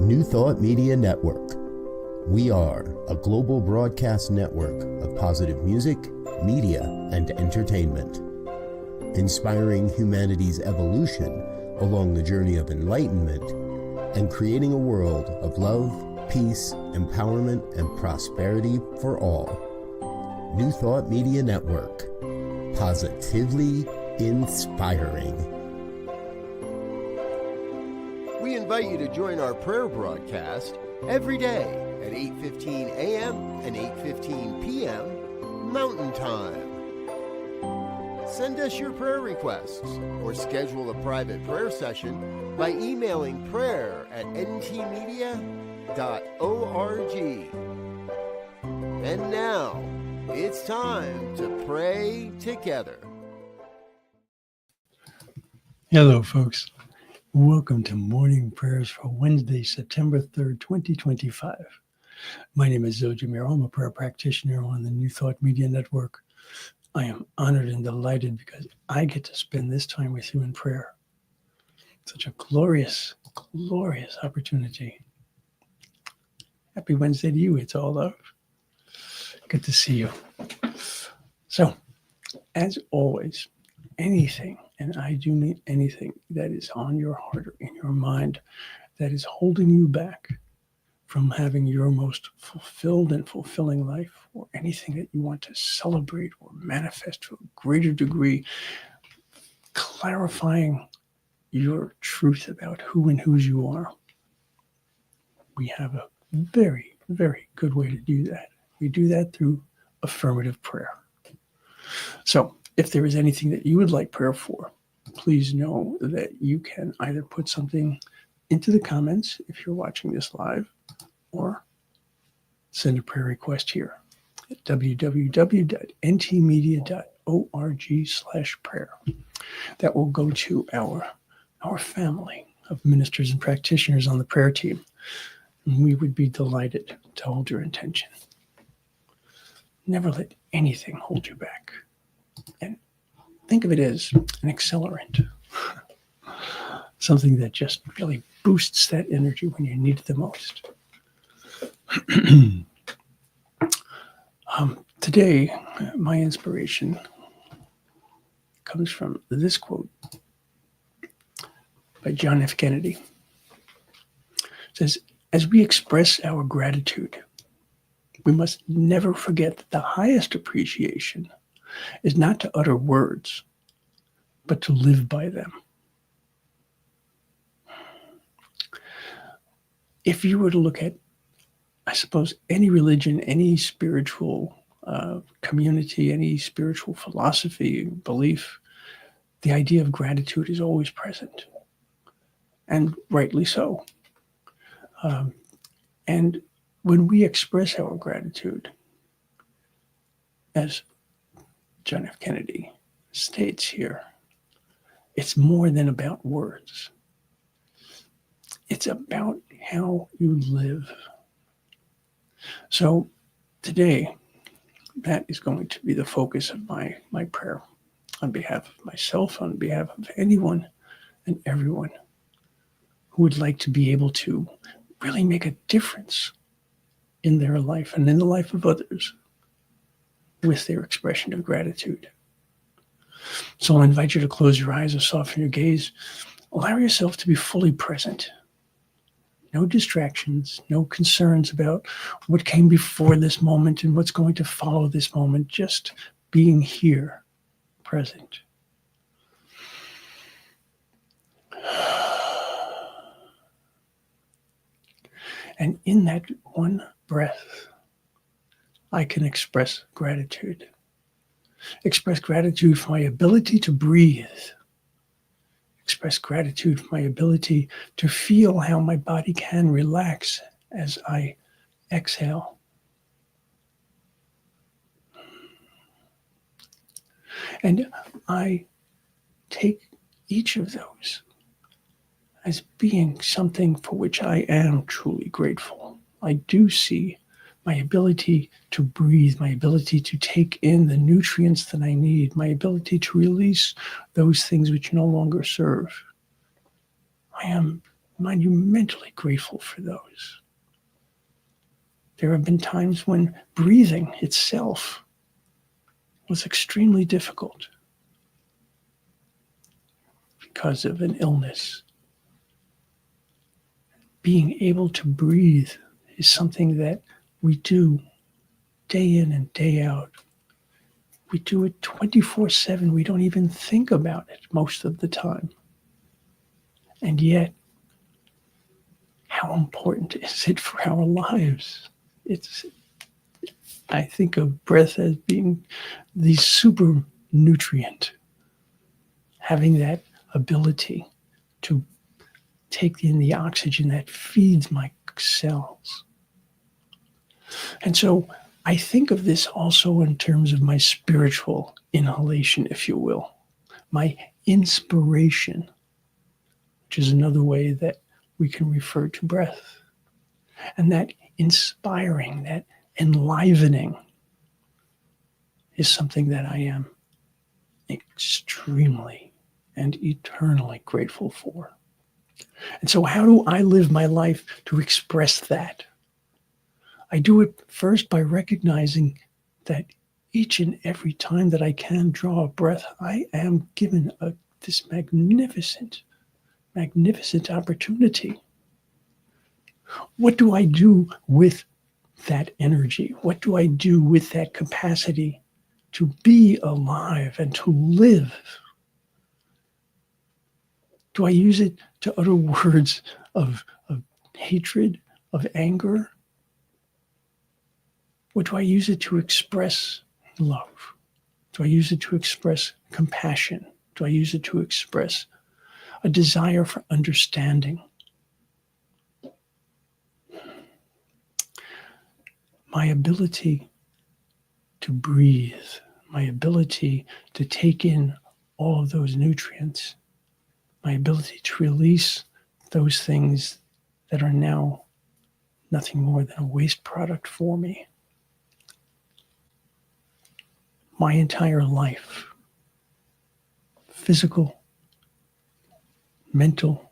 New Thought Media Network. We are a global broadcast network of positive music, media, and entertainment, inspiring humanity's evolution along the journey of enlightenment and creating a world of love, peace, empowerment, and prosperity for all. New Thought Media Network. Positively inspiring. We invite you to join our prayer broadcast every day at 8:15 a.m. and 8:15 p.m. Mountain Time. Send us your prayer requests or schedule a private prayer session by emailing prayer@ntmedia.org. And now, it's time to pray together. Hello, folks. Welcome to Morning Prayers for Wednesday, September 3rd, 2025. My name is Muro. I'm a prayer practitioner on the New Thought Media Network. I am honored and delighted because I get to spend this time with you in prayer. Such a glorious, glorious opportunity. Happy Wednesday to you. It's all love. Good to see you. So, as always, anything, and I do mean anything that is on your heart or in your mind that is holding you back from having your most fulfilled and fulfilling life, or anything that you want to celebrate or manifest to a greater degree, clarifying your truth about who and whose you are. We have a very, very good way to do that. We do that through affirmative prayer. So if there is anything that you would like prayer for, please know that you can either put something into the comments if you're watching this live, or send a prayer request here at www.ntmedia.org/prayer. That will go to our family of ministers and practitioners on the prayer team. And we would be delighted to hold your intention. Never let anything hold you back. And think of it as an accelerant. Something that just really boosts that energy when you need it the most. Today, my inspiration comes from this quote by John F. Kennedy. It says, "As we express our gratitude, we must never forget that the highest appreciation is not to utter words, but to live by them." If you were to look at, I suppose, any religion, any spiritual community, any spiritual philosophy, belief, the idea of gratitude is always present, and rightly so. And when we express our gratitude, as John F. Kennedy states here, it's more than about words. It's about how you live. So today, that is going to be the focus of my prayer on behalf of myself, on behalf of anyone and everyone who would like to be able to really make a difference in their life and in the life of others with their expression of gratitude. So I'll invite you to close your eyes and soften your gaze. Allow yourself to be fully present. No distractions, no concerns about what came before this moment and what's going to follow this moment. Just being here, present. And in that one breath, I can express gratitude. Express gratitude for my ability to breathe. Express gratitude for my ability to feel how my body can relax as I exhale. And I take each of those as being something for which I am truly grateful. I do see my ability to breathe, my ability to take in the nutrients that I need, my ability to release those things which no longer serve. I am monumentally grateful for those. There have been times when breathing itself was extremely difficult because of an illness. Being able to breathe is something that we do day in and day out. We do it 24/7. We don't even think about it most of the time. And yet, how important is it for our lives? I think of breath as being the super nutrient, having that ability to take in the oxygen that feeds my cells. And so I think of this also in terms of my spiritual inhalation, if you will, my inspiration, which is another way that we can refer to breath. And that inspiring, that enlivening is something that I am extremely and eternally grateful for. And so how do I live my life to express that? I do it first by recognizing that each and every time that I can draw a breath, I am given this magnificent opportunity. What do I do with that energy? What do I do with that capacity to be alive and to live? Do I use it to utter words of hatred, of anger? Or do I use it to express love? Do I use it to express compassion? Do I use it to express a desire for understanding? My ability to breathe, my ability to take in all of those nutrients, my ability to release those things that are now nothing more than a waste product for me. My entire life, physical, mental,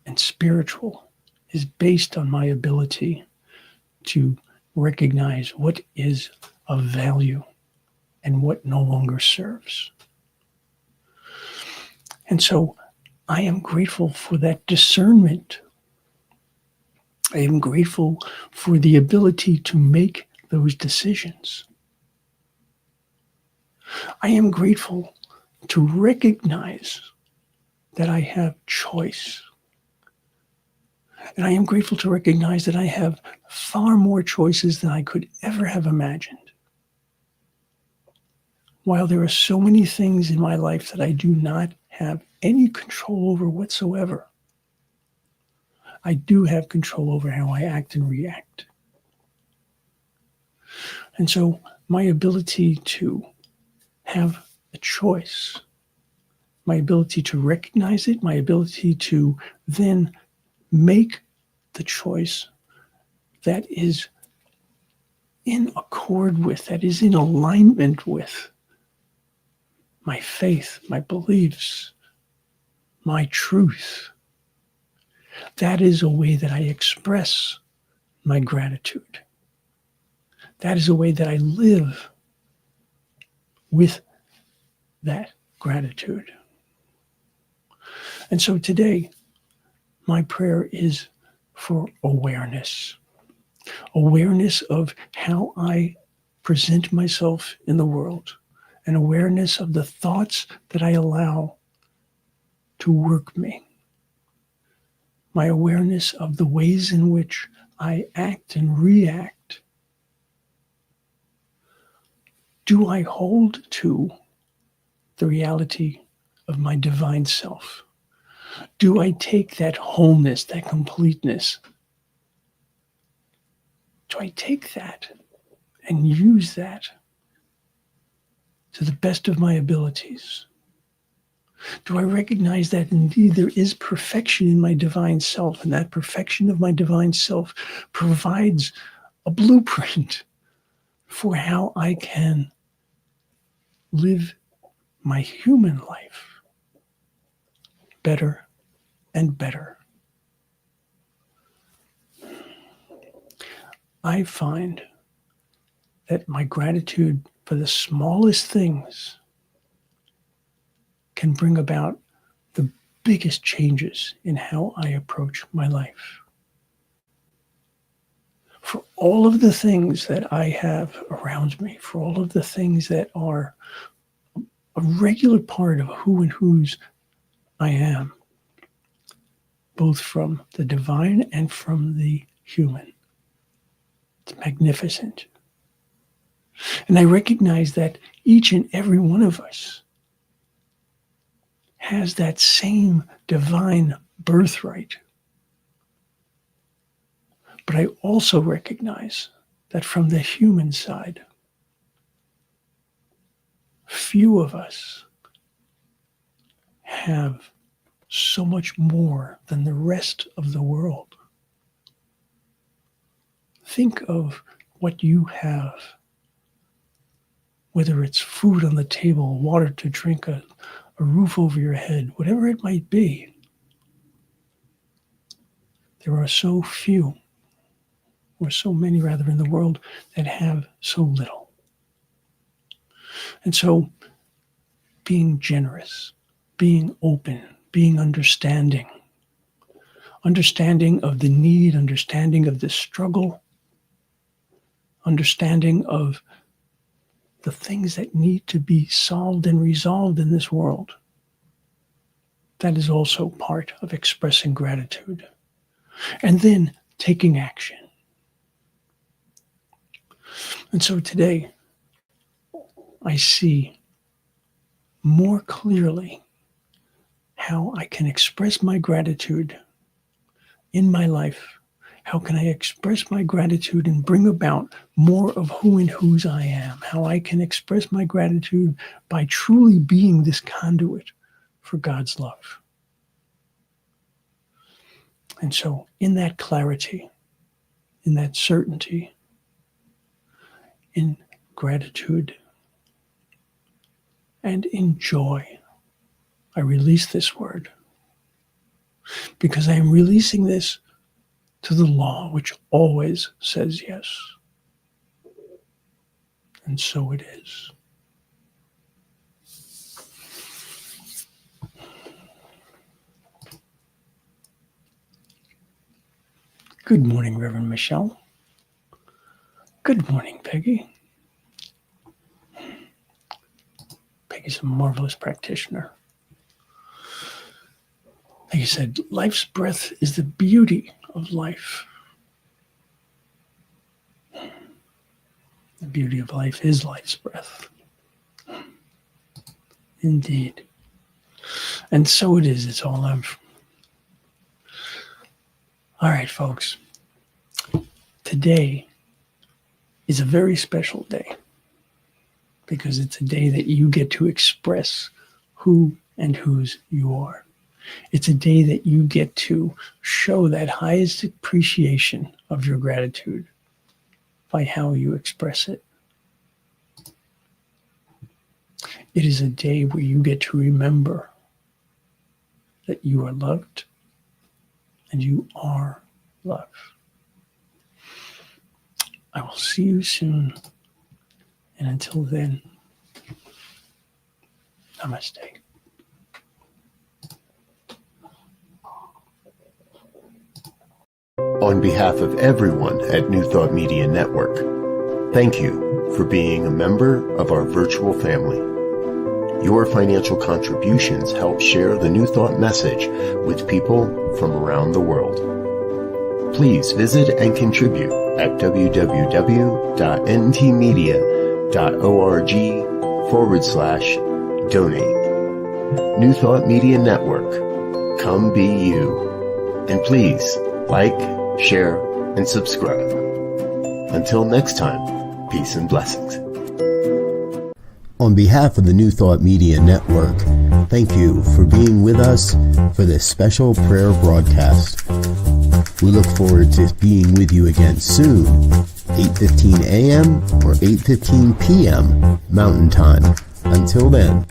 and spiritual, is based on my ability to recognize what is of value and what no longer serves. And so I am grateful for that discernment. I am grateful for the ability to make those decisions. I am grateful to recognize that I have choice. And I am grateful to recognize that I have far more choices than I could ever have imagined. While there are so many things in my life that I do not have any control over whatsoever, I do have control over how I act and react. And so my ability to have a choice, my ability to recognize it, my ability to then make the choice that is in accord with, that is in alignment with my faith, my beliefs, my truth. That is a way that I express my gratitude. That is a way that I live with that gratitude. And so today, my prayer is for awareness. Awareness of how I present myself in the world, and awareness of the thoughts that I allow to work me. My awareness of the ways in which I act and react. Do I hold to the reality of my divine self? Do I take that wholeness, that completeness? Do I take that and use that to the best of my abilities? Do I recognize that indeed there is perfection in my divine self, and that perfection of my divine self provides a blueprint for how I can live my human life better and better? I find that my gratitude for the smallest things can bring about the biggest changes in how I approach my life. For all of the things that I have around me, for all of the things that are a regular part of who and whose I am, both from the divine and from the human. It's magnificent. And I recognize that each and every one of us has that same divine birthright. But I also recognize that from the human side, few of us have so much more than the rest of the world. Think of what you have, whether it's food on the table, water to drink, a roof over your head, whatever it might be. There are so few, or so many rather, in the world that have so little. And so being generous, being open, being understanding of the need, understanding of the struggle, understanding of the things that need to be solved and resolved in this world. That is also part of expressing gratitude. And then taking action. And so today, I see more clearly how I can express my gratitude in my life. How can I express my gratitude and bring about more of who and whose I am? How I can express my gratitude by truly being this conduit for God's love. And so in that clarity, in that certainty, in gratitude, and in joy, I release this word. Because I am releasing this to the law, which always says yes. And so it is. Good morning, Reverend Michelle. Good morning, Peggy. Peggy's a marvelous practitioner. Like you said, life's breath is the beauty of life. The beauty of life is life's breath. Indeed. And so it is. It's all love. All right, folks. Today is a very special day because it's a day that you get to express who and whose you are. It's a day that you get to show that highest appreciation of your gratitude by how you express it. It is a day where you get to remember that you are loved and you are love. I will see you soon. And until then, namaste. On behalf of everyone at New Thought Media Network, thank you for being a member of our virtual family. Your financial contributions help share the New Thought message with people from around the world. Please visit and contribute at www.ntmedia.org/donate. New Thought Media Network, come be you. And please like, share, and subscribe. Until next time, peace and blessings. On behalf of the New Thought Media Network, thank you for being with us for this special prayer broadcast. We look forward to being with you again soon, 8:15 a.m. or 8:15 p.m. Mountain Time. Until then.